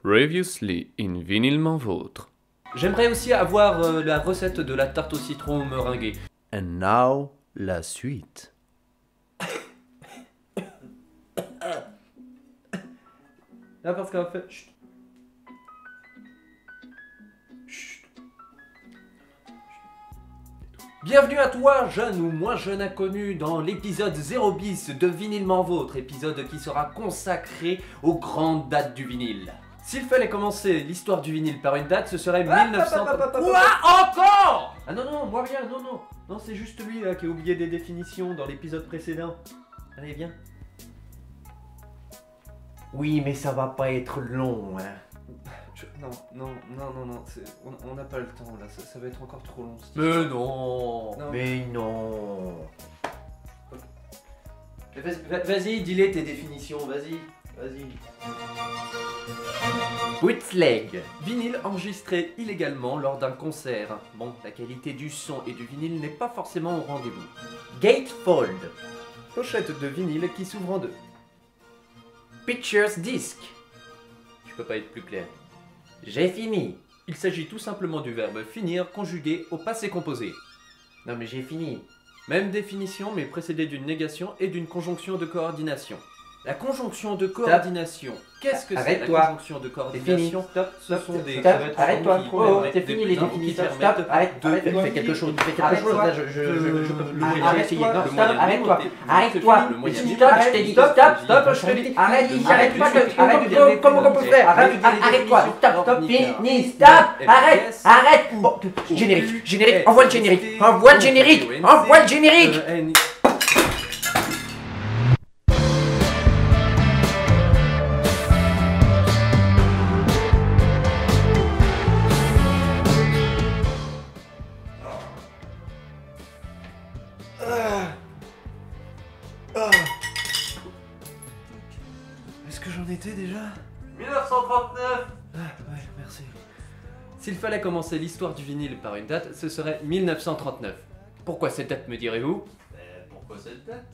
Previously in Vinylement Vôtre. J'aimerais aussi avoir la recette de la tarte au citron meringuée. And now, la suite. Là, parce qu'en fait... Chut. Bienvenue à toi, jeune ou moins jeune inconnu, dans l'épisode 0 bis de Vinylement Vôtre, épisode qui sera consacré aux grandes dates du vinyle. S'il fallait commencer l'histoire du vinyle par une date, ce serait 1900... Quoi encore? Ah non, non, moi rien, non, non. Non, c'est juste lui là qui a oublié des définitions dans l'épisode précédent. Allez, viens. Oui, mais ça va pas être long, hein. Non, on n'a pas le temps là, ça va être encore trop long. Mais non, Non. mais non. Vas-y, dis-les tes définitions, vas-y. Bootleg. Vinyle enregistré illégalement lors d'un concert. Bon, la qualité du son et du vinyle n'est pas forcément au rendez-vous. Gatefold. Pochette de vinyle qui s'ouvre en deux. Pictures disc. Je peux pas être plus clair. J'ai fini. Il s'agit tout simplement du verbe finir conjugué au passé composé. Non mais j'ai fini. Même définition mais précédée d'une négation et d'une conjonction de coordination. La conjonction de coordination. Qu'est-ce que c'est la Arrête-toi. conjonction de coordination? Stop, Ce sont des stop, verbes arrête-toi. qui Oh, permettent c'est fini les non, définitions. qui Stop, permettent arrête-toi. de- Fais quelque chose. Fais quelque Arrête-toi. chose. Là, je peux plus. Arrête-toi. J'ai essayé. Non, Le stop, moyen arrête-toi. limité. Arrête-toi. Le moyen Stop, limité. je t'ai dit. Stop, je t'ai dit. Arrête comment on peut faire? Arrête-toi. Stop, fini. Stop, arrête. Bon, générique. Envoie le générique. Est-ce que j'en étais déjà? 1939. Ouais, merci. S'il fallait commencer l'histoire du vinyle par une date, ce serait 1939. Pourquoi cette date, me direz-vous? Pourquoi cette date?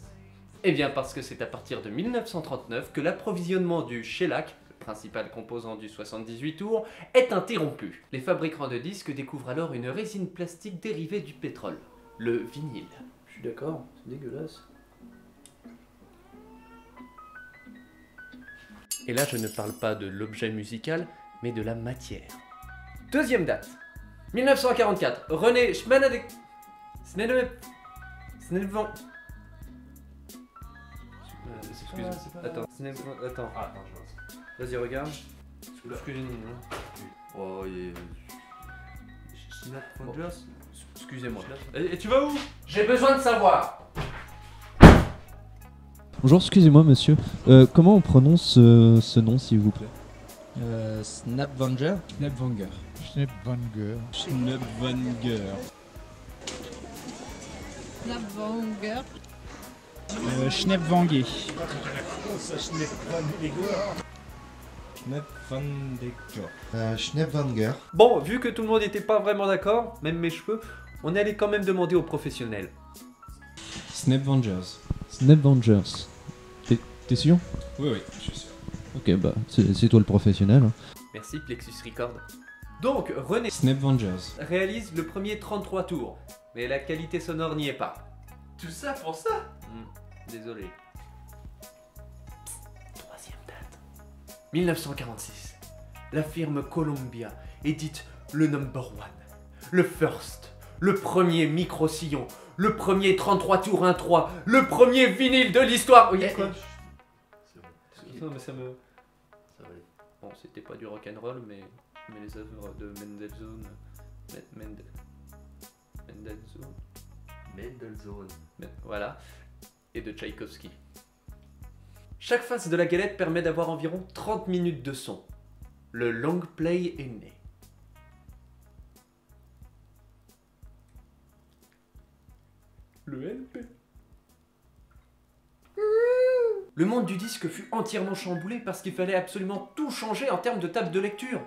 Eh bien parce que c'est à partir de 1939 que l'approvisionnement du shellac, le principal composant du 78 tours, est interrompu. Les fabricants de disques découvrent alors une résine plastique dérivée du pétrole, le vinyle. Je suis d'accord, c'est dégueulasse. Et là, je ne parle pas de l'objet musical, mais de la matière. Deuxième date. 1944. René Schmanadek... Snellvan... Excuse-moi. Attends. Attends. Ah, attends, je vois. Vas-y, regarde. Excusez-moi. Oh, Excusez-moi. Et tu vas où? J'ai besoin de savoir. Bonjour, excusez-moi monsieur. Comment on prononce ce nom s'il vous plaît? Snapvanger. Schnepwanger. Schnepwanger. Schnepwanger. Snapwanger. Schnepwanger. Schnepwanger. Bon, vu que tout le monde n'était pas vraiment d'accord, même mes cheveux, on allait quand même demander aux professionnels. Snapvangers. Snapvangers. T'es sûr? Oui, je suis sûr. Ok, bah c'est toi le professionnel. hein. Merci Plexus Record. Donc, René Snapvangers. réalise le premier 33 tours, mais la qualité sonore n'y est pas. Tout ça pour ça? Désolé. Troisième date. 1946. La firme Columbia édite le number one, le first, le premier micro-sillon, le premier 33 tours 1-3, le premier vinyle de l'histoire. Oui, quoi? C'est bon. Non, mais ça me... Ça va aller. Bon, c'était pas du rock'n'roll, mais les œuvres de Mendelssohn... Mendelssohn. Voilà. Et de Tchaïkovski. Chaque face de la galette permet d'avoir environ 30 minutes de son. Le long play est né. Le LP. Le monde du disque fut entièrement chamboulé parce qu'il fallait absolument tout changer en termes de table de lecture.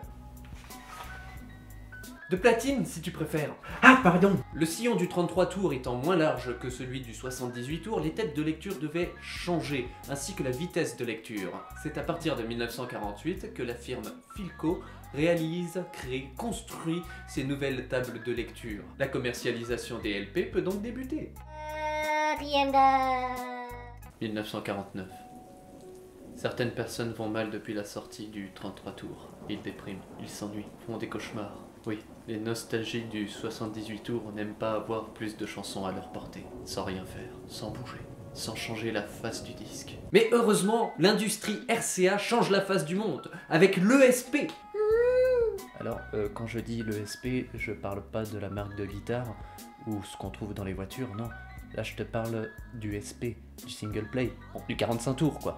De platine, si tu préfères. Ah, pardon. Le sillon du 33 tours étant moins large que celui du 78 tours, les têtes de lecture devaient changer, ainsi que la vitesse de lecture. C'est à partir de 1948 que la firme Philco réalise, crée, construit ces nouvelles tables de lecture. La commercialisation des LP peut donc débuter. 1949. Certaines personnes vont mal depuis la sortie du 33 tours. Ils dépriment, ils s'ennuient, font des cauchemars. Oui, les nostalgiques du 78 tours n'aiment pas avoir plus de chansons à leur portée, sans rien faire, sans bouger, sans changer la face du disque. Mais heureusement, l'industrie RCA change la face du monde, avec l'ESP. Alors, quand je dis l'ESP, je parle pas de la marque de guitare ou ce qu'on trouve dans les voitures, non. Là, je te parle du SP, du single play, bon, du 45 tours, quoi.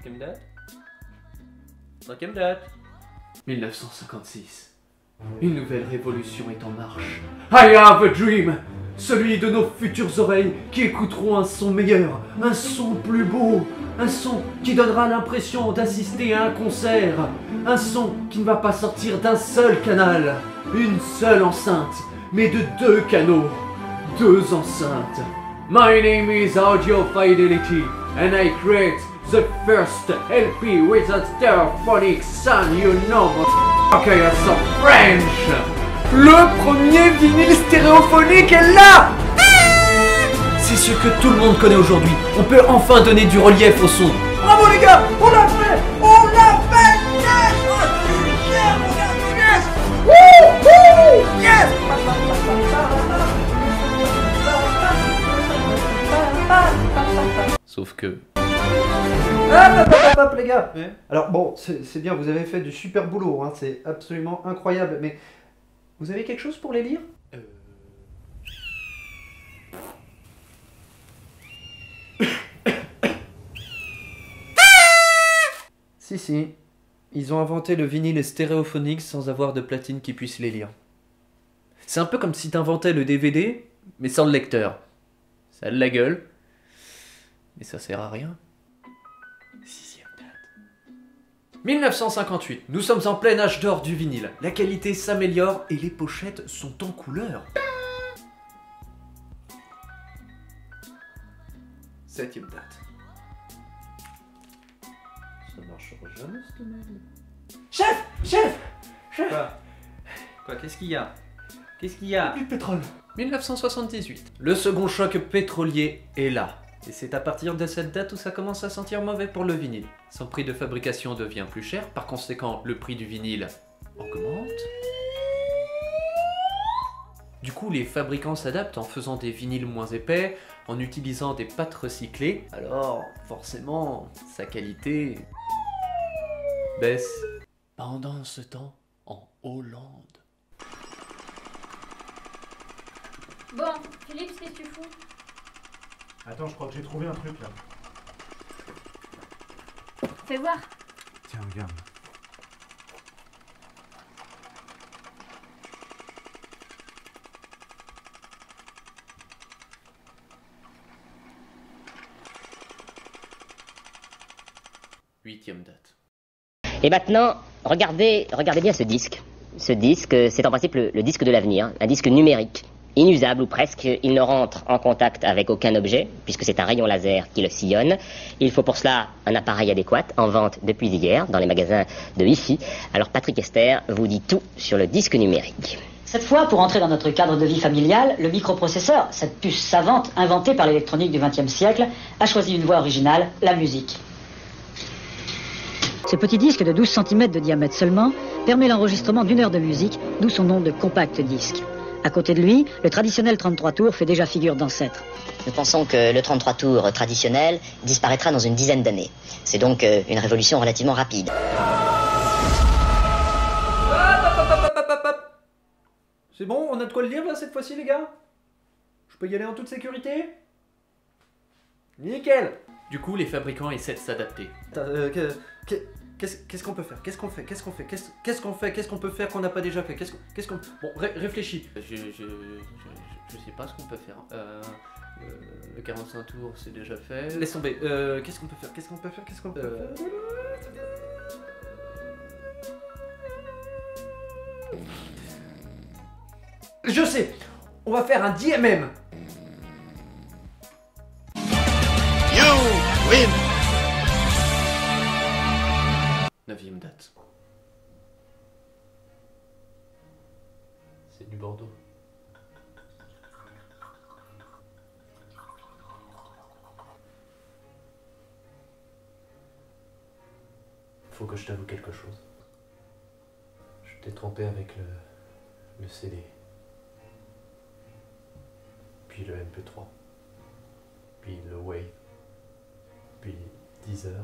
Quelle date? Quelle date? 1956. Une nouvelle révolution est en marche. I have a dream! Celui de nos futures oreilles qui écouteront un son meilleur, un son plus beau, un son qui donnera l'impression d'assister à un concert, un son qui ne va pas sortir d'un seul canal, une seule enceinte, mais de deux canaux, deux enceintes. My name is Audio Fidelity and I create the first LP with a stereophonic sound, you know, okay, you're so French. Le premier vinyle stéréophonique est là. C'est ce que tout le monde connaît aujourd'hui. On peut enfin donner du relief au son. Bravo les gars, on l'a fait. On l'a fait. Yes. Oh, yeah, mon gars, yes. Wouhou, yes. Sauf que... Hop, les gars. Alors bon, c'est bien, vous avez fait du super boulot, hein, c'est absolument incroyable, mais vous avez quelque chose pour les lire? Si, ils ont inventé le vinyle stéréophonique sans avoir de platine qui puisse les lire. C'est un peu comme si t'inventais le DVD, mais sans le lecteur. Ça a de la gueule, mais ça sert à rien. 6e date. 1958. Nous sommes en plein âge d'or du vinyle. La qualité s'améliore et les pochettes sont en couleur. 7e date. Ça marchera jamais, cette merde. Chef! Quoi, qu'est-ce qu'il y a? Qu'est-ce qu'il y a? Plus de pétrole. 1978. Le second choc pétrolier est là. Et c'est à partir de cette date où ça commence à sentir mauvais pour le vinyle. Son prix de fabrication devient plus cher, par conséquent le prix du vinyle augmente. Du coup, les fabricants s'adaptent en faisant des vinyles moins épais, en utilisant des pâtes recyclées. Alors, forcément, sa qualité baisse. Pendant ce temps, en Hollande. Bon, Philippe, qu'est-ce que tu fous? Attends, je crois que j'ai trouvé un truc là. Fais voir. Tiens, regarde. Huitième date. Et maintenant, regardez bien ce disque. Ce disque, c'est en principe le disque de l'avenir, un disque numérique, inusable ou presque. Il ne rentre en contact avec aucun objet, puisque c'est un rayon laser qui le sillonne. Il faut pour cela un appareil adéquat, en vente depuis hier, dans les magasins de Hi-Fi. Alors Patrick Esther vous dit tout sur le disque numérique. Cette fois, pour entrer dans notre cadre de vie familiale, le microprocesseur, cette puce savante inventée par l'électronique du XXe siècle, a choisi une voie originale, la musique. Ce petit disque de 12 cm de diamètre seulement permet l'enregistrement d'1 heure de musique, d'où son nom de compact disque. À côté de lui, le traditionnel 33 tours fait déjà figure d'ancêtre. Nous pensons que le 33 tours traditionnel disparaîtra dans une dizaine d'années. C'est donc une révolution relativement rapide. C'est bon, on a de quoi le lire là cette fois-ci les gars? Je peux y aller en toute sécurité? Nickel! Du coup, les fabricants essaient de s'adapter. Qu'est-ce qu'on peut faire? Qu'est-ce qu'on fait? Qu'est-ce qu'on fait? Qu'est-ce qu'on fait? Qu'est-ce qu'on peut faire qu'on n'a pas déjà fait? Qu'est-ce qu'on... Bon, réfléchis. Je sais pas ce qu'on peut faire. Le 45 tours, c'est déjà fait. Laisse tomber. Qu'est-ce qu'on peut faire? Qu'est-ce qu'on peut faire? Qu'est-ce qu'on peut faire? Je sais, on va faire un DMM. You win. 9ème date. C'est du Bordeaux. Faut que je t'avoue quelque chose. Je t'ai trompé avec le CD. Puis le MP3. Puis le Wave. Puis Deezer.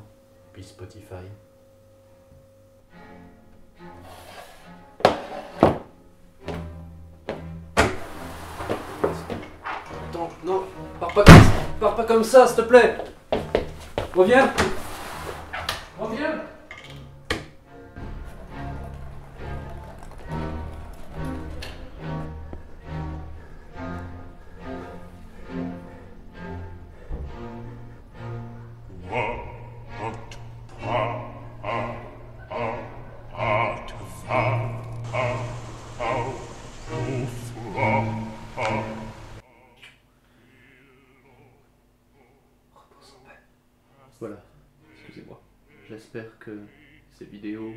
Puis Spotify. Attends, non, pars pas comme ça, s'il te plaît. Reviens. Reviens. Voilà, excusez-moi. J'espère que ces vidéos,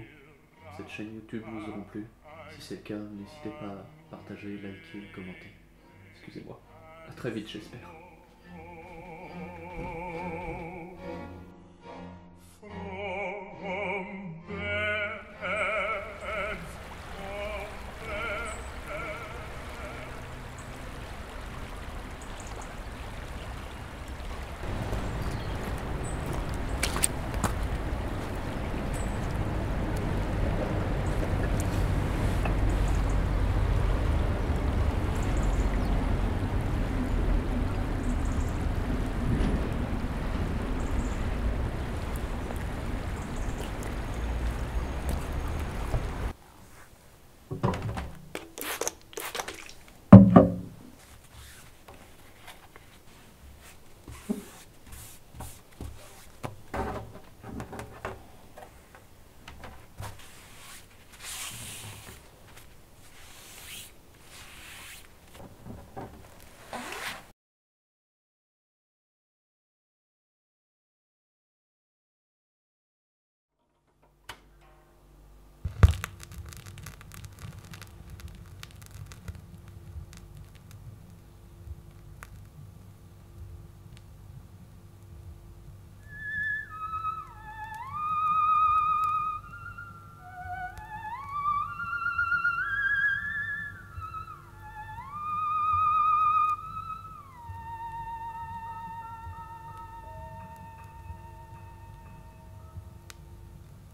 cette chaîne YouTube vous auront plu. Si c'est le cas, n'hésitez pas à partager, liker, commenter. Excusez-moi. À très vite, j'espère.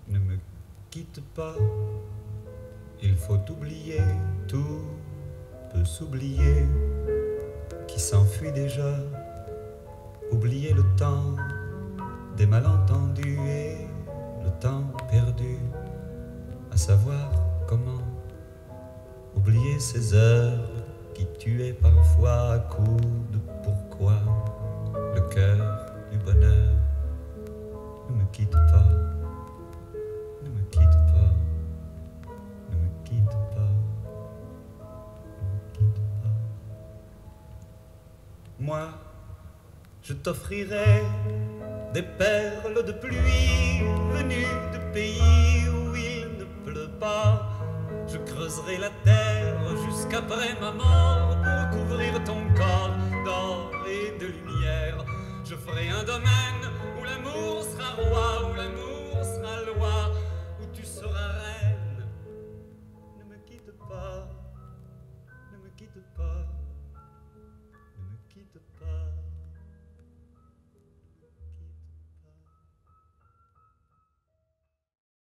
Ne me quitte pas, il faut oublier, tout peut s'oublier, qui s'enfuit déjà, oublier le temps des malentendus et le temps perdu, à savoir comment oublier ces heures qui tuaient parfois à coups de pourquoi, le cœur du bonheur. Ne me quitte pas. Ne me quitte pas, ne me quitte pas, ne me quitte pas. Moi, je t'offrirai des perles de pluie venues de pays où il ne pleut pas. Je creuserai la terre jusqu'après ma mort pour couvrir ton corps d'or et de lumière. Je ferai un domaine où l'amour sera roi.